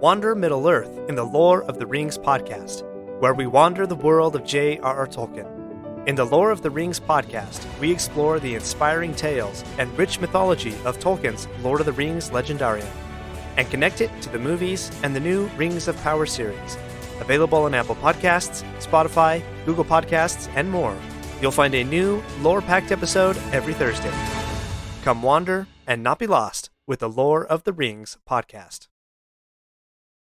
Wander Middle-earth in the Lore of the Rings podcast, where we wander the world of J.R.R. Tolkien. In the Lore of the Rings podcast, we explore the inspiring tales and rich mythology of Tolkien's Lord of the Rings legendarium, and connect it to the movies and the new Rings of Power series, available on Apple Podcasts, Spotify, Google Podcasts, and more. You'll find a new, lore-packed episode every Thursday. Come wander and not be lost with the Lore of the Rings podcast.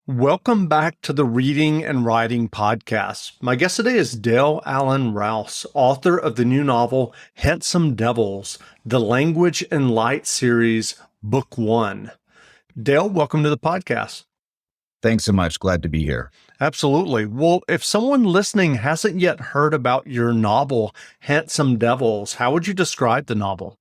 Welcome back to the Reading and Writing Podcast. My guest today is Dale Allen Rowse, author of the new novel Handsome Devils, the Language and Light series, Book 1. Dale, welcome to the podcast. Thanks so much. Glad to be here. Absolutely. Well, if someone listening hasn't yet heard about your novel, Handsome Devils, how would you describe the novel?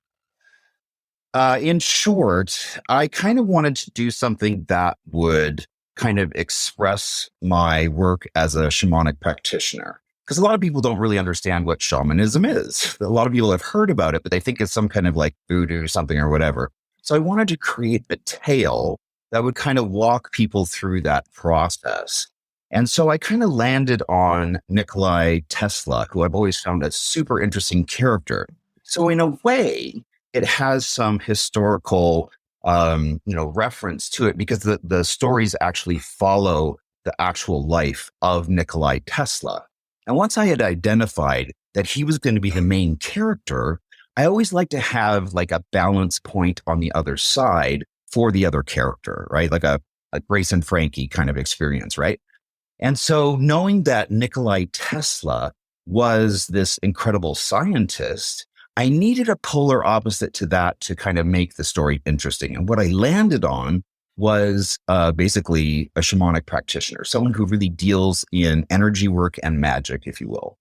In short, I kind of wanted to do something that would kind of express my work as a shamanic practitioner. Because a lot of people don't really understand what shamanism is. A lot of people have heard about it, but they think it's some kind of like voodoo or something or whatever. So I wanted to create a tale that would kind of walk people through that process. And so I kind of landed on Nikola Tesla, who I've always found a super interesting character. So in a way, it has some historical reference to it because the stories actually follow the actual life of Nikola Tesla. And once I had identified that he was going to be the main character, I always like to have like a balance point on the other side for the other character, right? Like a Grace and Frankie kind of experience, right? And so knowing that Nikola Tesla was this incredible scientist, I needed a polar opposite to that to kind of make the story interesting. And what I landed on was basically a shamanic practitioner, someone who really deals in energy work and magic, if you will.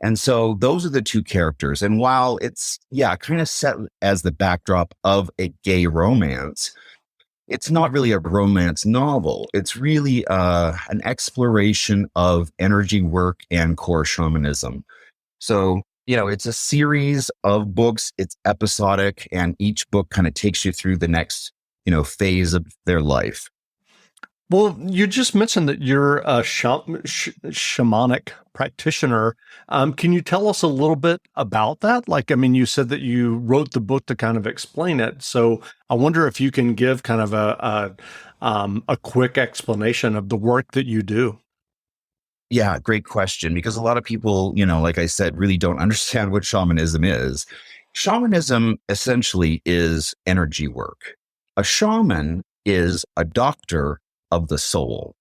And so those are the two characters. And while it's, kind of set as the backdrop of a gay romance, it's not really a romance novel. It's really an exploration of energy work and core shamanism. So it's a series of books, it's episodic, and each book kind of takes you through the next, phase of their life. Well, you just mentioned that you're a shamanic practitioner. Can you tell us a little bit about that? You said that you wrote the book to kind of explain it. So I wonder if you can give kind of a quick explanation of the work that you do. Yeah, great question. Because a lot of people, like I said, really don't understand what shamanism is. Shamanism essentially is energy work. A shaman is a doctor of the soul,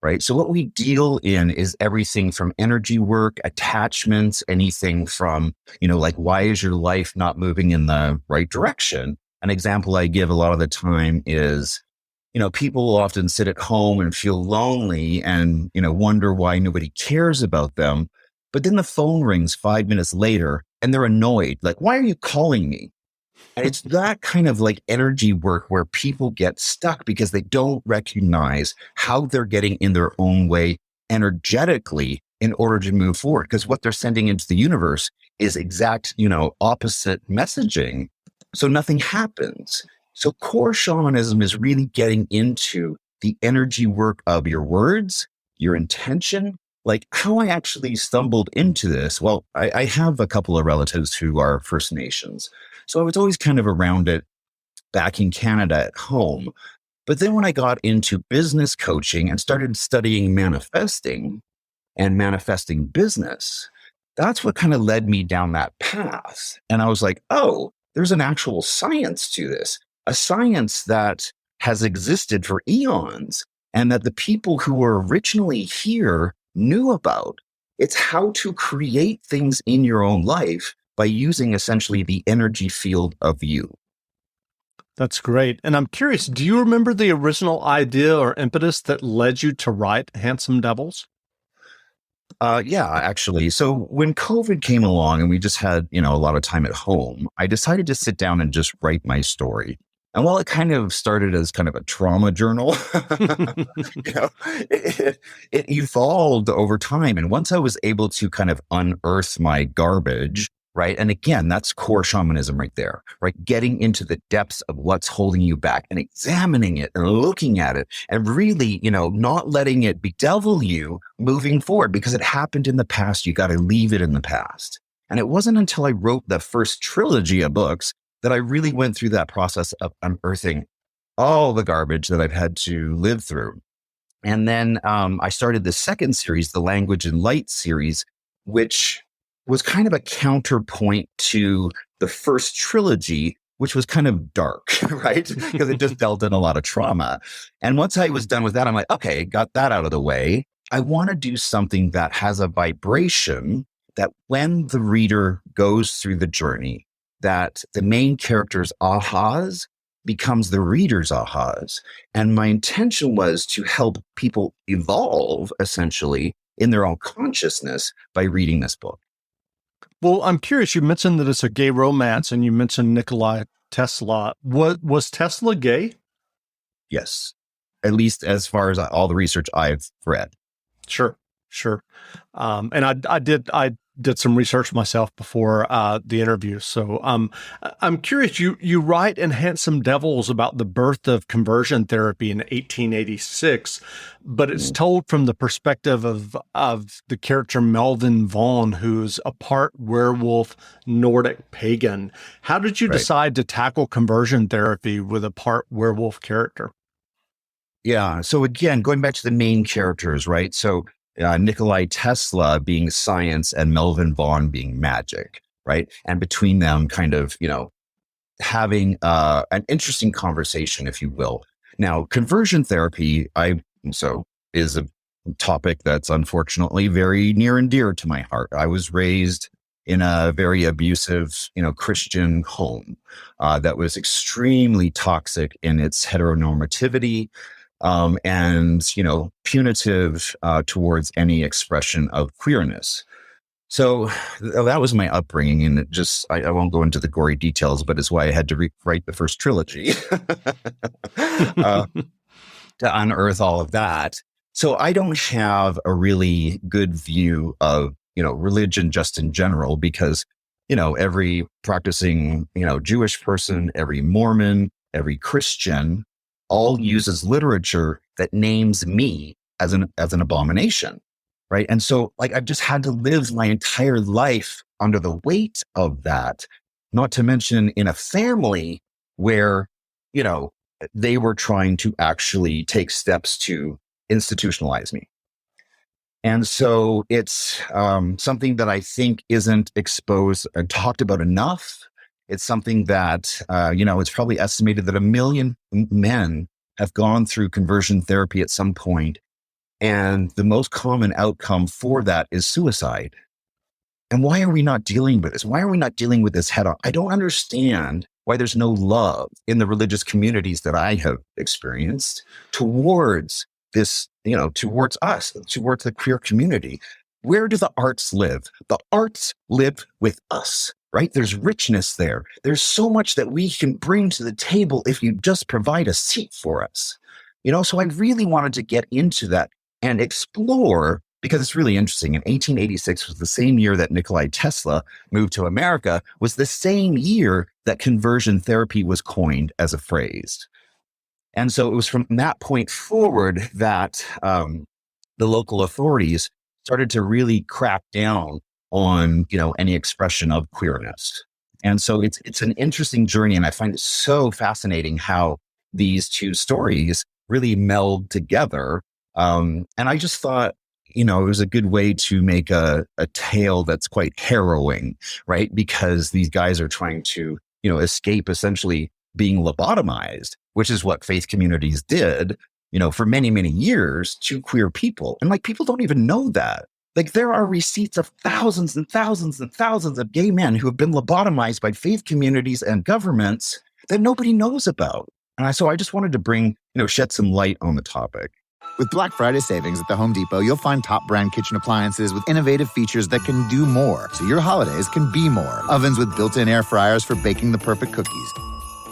right? So what we deal in is everything from energy work, attachments, anything from, why is your life not moving in the right direction? An example I give a lot of the time is, people will often sit at home and feel lonely and, wonder why nobody cares about them. But then the phone rings 5 minutes later and they're annoyed. Like, why are you calling me? And it's that kind of like energy work where people get stuck because they don't recognize how they're getting in their own way energetically in order to move forward. Because what they're sending into the universe is exact, opposite messaging. So nothing happens. So core shamanism is really getting into the energy work of your words, your intention, like how I actually stumbled into this. Well, I have a couple of relatives who are First Nations. So I was always kind of around it back in Canada at home. But then when I got into business coaching and started studying manifesting and manifesting business, that's what kind of led me down that path. And I was like, oh, there's an actual science to this. A science that has existed for eons and that the people who were originally here knew about. It's how to create things in your own life by using essentially the energy field of you. That's great. And I'm curious, do you remember the original idea or impetus that led you to write Handsome Devils? Yeah, actually. So when COVID came along and we just had, a lot of time at home, I decided to sit down and just write my story. And while it kind of started as kind of a trauma journal, it evolved over time. And once I was able to kind of unearth my garbage right? And again, that's core shamanism right there, right? Getting into the depths of what's holding you back and examining it and looking at it and really, not letting it bedevil you moving forward because it happened in the past. You got to leave it in the past. And it wasn't until I wrote the first trilogy of books that I really went through that process of unearthing all the garbage that I've had to live through. And then I started the second series, the Language and Light series, which was kind of a counterpoint to the first trilogy, which was kind of dark, right? Because it just dealt in a lot of trauma. And once I was done with that, I'm like, okay, got that out of the way. I want to do something that has a vibration that when the reader goes through the journey, that the main character's ahas becomes the reader's ahas. And my intention was to help people evolve, essentially, in their own consciousness by reading this book. Well, I'm curious. You mentioned that it's a gay romance, and you mentioned Nikola Tesla. Was Tesla gay? Yes, at least as far as all the research I've read. Sure. And I did some research myself before the interview. So I'm curious. You write in Handsome Devils about the birth of conversion therapy in 1886, but it's told from the perspective of the character Melvin Vaughn, who's a part werewolf, Nordic pagan. How did you decide to tackle conversion therapy with a part werewolf character? Yeah. So again, going back to the main characters, right? So Nikolai Tesla being science and Melvin Vaughn being magic, right? And between them kind of, having an interesting conversation, if you will. Now, conversion therapy, is a topic that's unfortunately very near and dear to my heart. I was raised in a very abusive, Christian home that was extremely toxic in its heteronormativity. And punitive towards any expression of queerness. So that was my upbringing, and it just I won't go into the gory details, but it's why I had to write the first trilogy to unearth all of that. So I don't have a really good view of religion just in general, because every practicing Jewish person, every Mormon, every Christian all uses literature that names me as an abomination, right? And so I've just had to live my entire life under the weight of that, not to mention in a family where, they were trying to actually take steps to institutionalize me. And so it's something that I think isn't exposed and talked about enough. It's something that, it's probably estimated that 1 million men have gone through conversion therapy at some point. And the most common outcome for that is suicide. And why are we not dealing with this? Why are we not dealing with this head on? I don't understand why there's no love in the religious communities that I have experienced towards this, towards us, towards the queer community. Where do the arts live? The arts live with us. Right? There's richness there. There's so much that we can bring to the table if you just provide a seat for us. So I really wanted to get into that and explore, because it's really interesting. In 1886 was the same year that Nikolai Tesla moved to America, was the same year that conversion therapy was coined as a phrase. And so it was from that point forward that the local authorities started to really crack down on, any expression of queerness. And so it's an interesting journey. And I find it so fascinating how these two stories really meld together. And I just thought, it was a good way to make a tale that's quite harrowing, right? Because these guys are trying to, escape essentially being lobotomized, which is what faith communities did, for many, many years to queer people. And people don't even know that. There are receipts of thousands and thousands and thousands of gay men who have been lobotomized by faith communities and governments that nobody knows about. And so I just wanted to shed some light on the topic. With Black Friday savings at the Home Depot, you'll find top brand kitchen appliances with innovative features that can do more, so your holidays can be more. Ovens with built-in air fryers for baking the perfect cookies.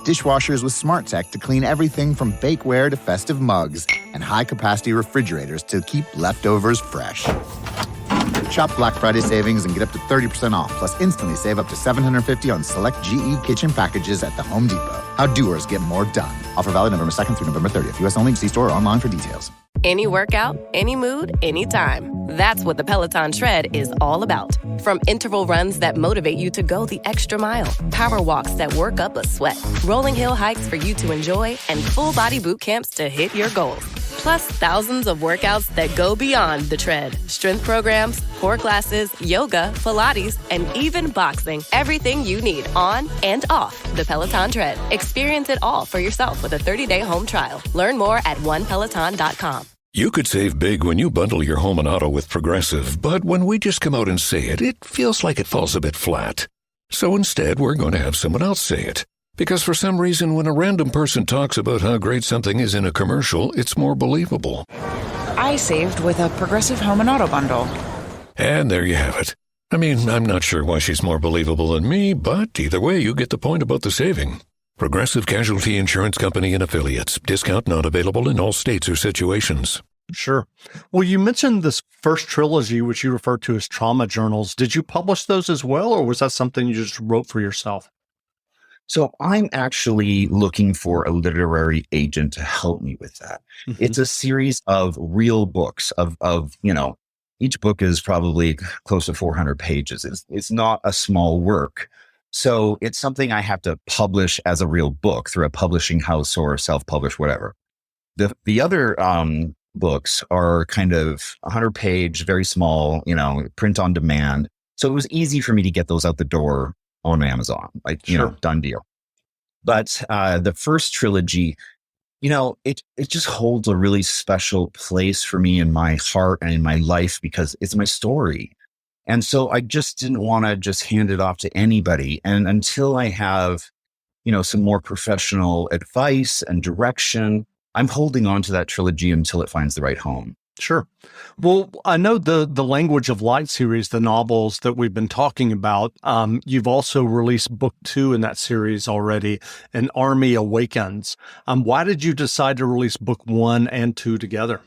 Dishwashers with smart tech to clean everything from bakeware to festive mugs. And high-capacity refrigerators to keep leftovers fresh. Shop Black Friday savings and get up to 30% off, plus instantly save up to $750 on select GE kitchen packages at the Home Depot. How doers get more done. Offer valid November 2nd through November 30th. U.S. only. See store or online for details. Any workout, any mood, anytime. That's what the Peloton Tread is all about. From interval runs that motivate you to go the extra mile, power walks that work up a sweat, rolling hill hikes for you to enjoy, and full body boot camps to hit your goals. Plus thousands of workouts that go beyond the tread. Strength programs, core classes, yoga, Pilates, and even boxing. Everything you need on and off the Peloton Tread. Experience it all for yourself with a 30-day home trial. Learn more at onepeloton.com. You could save big when you bundle your home and auto with Progressive, but when we just come out and say it, it feels like it falls a bit flat. So instead, we're going to have someone else say it. Because for some reason, when a random person talks about how great something is in a commercial, it's more believable. I saved with a Progressive home and auto bundle. And there you have it. I mean, I'm not sure why she's more believable than me, but either way, you get the point about the saving. Progressive Casualty Insurance Company and Affiliates. Discount not available in all states or situations. Sure. Well, you mentioned this first trilogy, which you referred to as trauma journals. Did you publish those as well, or was that something you just wrote for yourself? So I'm actually looking for a literary agent to help me with that. Mm-hmm. It's a series of real books of each book is probably close to 400 pages. It's not a small work. So it's something I have to publish as a real book through a publishing house or self-publish, whatever. The other books are kind of 100-page, very small, print on demand. So it was easy for me to get those out the door on Amazon, done deal. But the first trilogy, it just holds a really special place for me in my heart and in my life because it's my story. And so I just didn't want to just hand it off to anybody. And until I have, some more professional advice and direction, I'm holding on to that trilogy until it finds the right home. Sure. Well, I know the Language of Light series, the novels that we've been talking about, you've also released book 2 in that series already, An Army Awakens. Why did you decide to release book 1 and 2 together?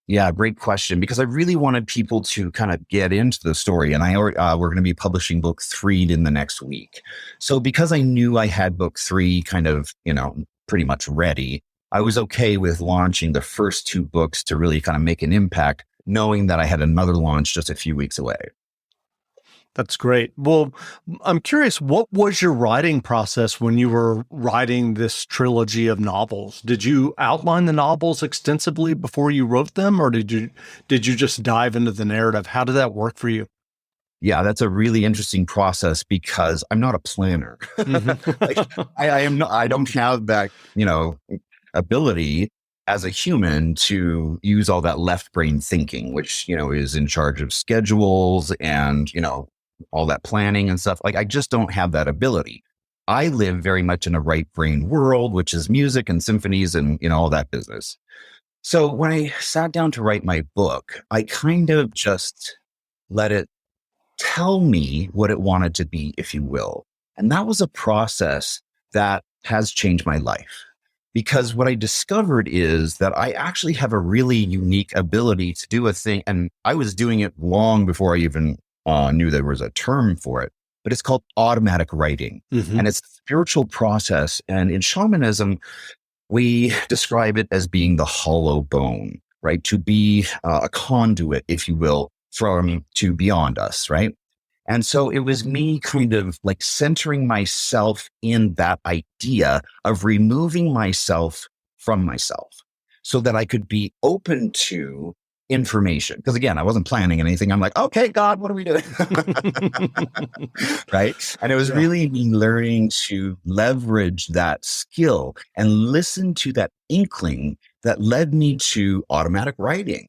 Yeah, great question. Because I really wanted people to kind of get into the story, and we're going to be publishing book 3 in the next week. So because I knew I had book 3 kind of, pretty much ready, I was okay with launching the first 2 books to really kind of make an impact, knowing that I had another launch just a few weeks away. That's great. Well, I'm curious, what was your writing process when you were writing this trilogy of novels? Did you outline the novels extensively before you wrote them, or did you just dive into the narrative? How did that work for you? Yeah, that's a really interesting process because I'm not a planner. Mm-hmm. I don't have that, ability as a human to use all that left brain thinking, which, is in charge of schedules and, all that planning and stuff. Like, I just don't have that ability. I live very much in a right brain world, which is music and symphonies and, all that business. So when I sat down to write my book, I kind of just let it tell me what it wanted to be, if you will. And that was a process that has changed my life. Because what I discovered is that I actually have a really unique ability to do a thing. And I was doing it long before I even knew there was a term for it, but it's called automatic writing. Mm-hmm. And it's a spiritual process. And in shamanism, we describe it as being the hollow bone, right? To be a conduit, if you will, to beyond us, right? And so it was me kind of like centering myself in that idea of removing myself from myself so that I could be open to information. Because again, I wasn't planning anything. I'm like, okay, God, what are we doing? Right. And it was really me learning to leverage that skill and listen to that inkling that led me to automatic writing.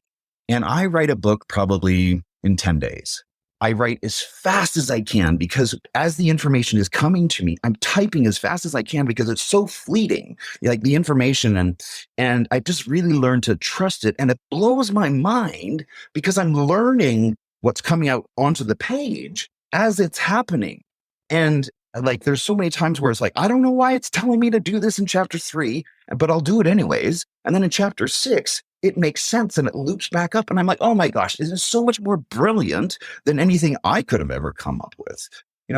And I write a book probably in 10 days. I write as fast as I can because as the information is coming to me, I'm typing as fast as I can because it's so fleeting, like the information. And I just really learned to trust it. And it blows my mind because I'm learning what's coming out onto the page as it's happening. And like, there's so many times where it's like, I don't know why it's telling me to do this in chapter 3, but I'll do it anyways. And then in chapter 6, it makes sense and it loops back up. And I'm like, oh my gosh, this is so much more brilliant than anything I could have ever come up with.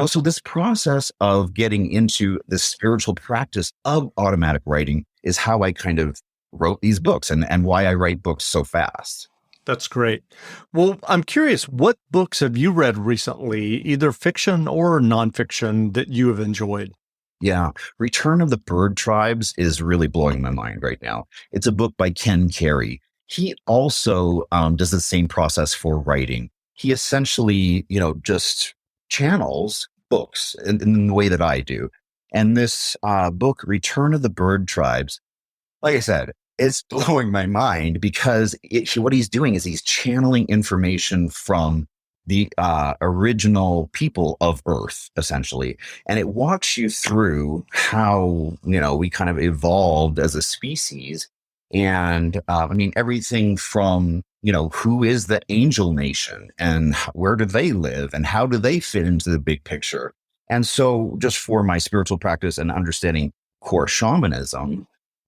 So this process of getting into the spiritual practice of automatic writing is how I kind of wrote these books and why I write books so fast. That's great. Well, I'm curious, what books have you read recently, either fiction or nonfiction, that you have enjoyed? Yeah. Return of the Bird Tribes is really blowing my mind right now. It's a book by Ken Carey. He also does the same process for writing. He essentially, just channels books in the way that I do. And this book, Return of the Bird Tribes, like I said, it's blowing my mind because what he's doing is he's channeling information from the original people of Earth, essentially. And it walks you through how, we kind of evolved as a species. And everything from, who is the angel nation and where do they live and how do they fit into the big picture? And so just for my spiritual practice and understanding core shamanism,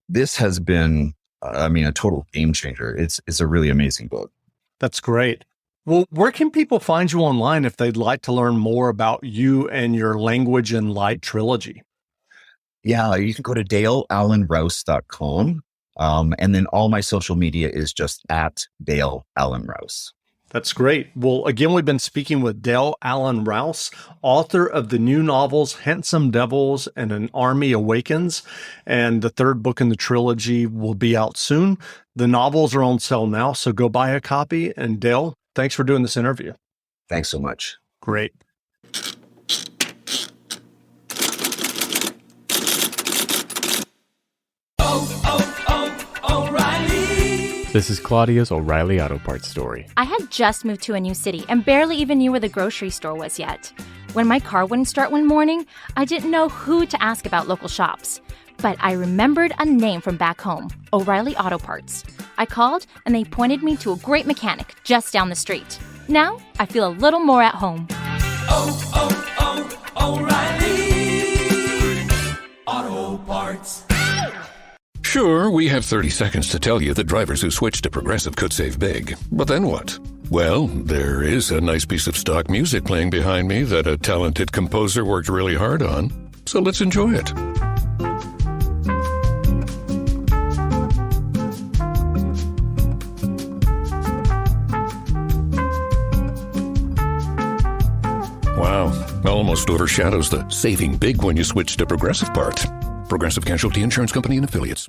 this has been, a total game changer. It's a really amazing book. That's great. Well, where can people find you online if they'd like to learn more about you and your Language and Light trilogy? Yeah, you can go to DaleAllenRowse.com. And then all my social media is just at Dale Allen Rowse. That's great. Well, again, we've been speaking with Dale Allen Rowse, author of the new novels, Handsome Devils and An Army Awakens. And the third book in the trilogy will be out soon. The novels are on sale now, so go buy a copy. And Dale, thanks for doing this interview. Thanks so much. Great. This is Claudia's O'Reilly Auto Parts story. I had just moved to a new city and barely even knew where the grocery store was yet. When my car wouldn't start one morning, I didn't know who to ask about local shops. But I remembered a name from back home, O'Reilly Auto Parts. I called and they pointed me to a great mechanic just down the street. Now I feel a little more at home. O'Reilly Auto Parts. Sure, we have 30 seconds to tell you that drivers who switch to Progressive could save big. But then what? Well, there is a nice piece of stock music playing behind me that a talented composer worked really hard on. So let's enjoy it. Wow, almost overshadows the saving big when you switch to Progressive part. Progressive Casualty Insurance Company and Affiliates.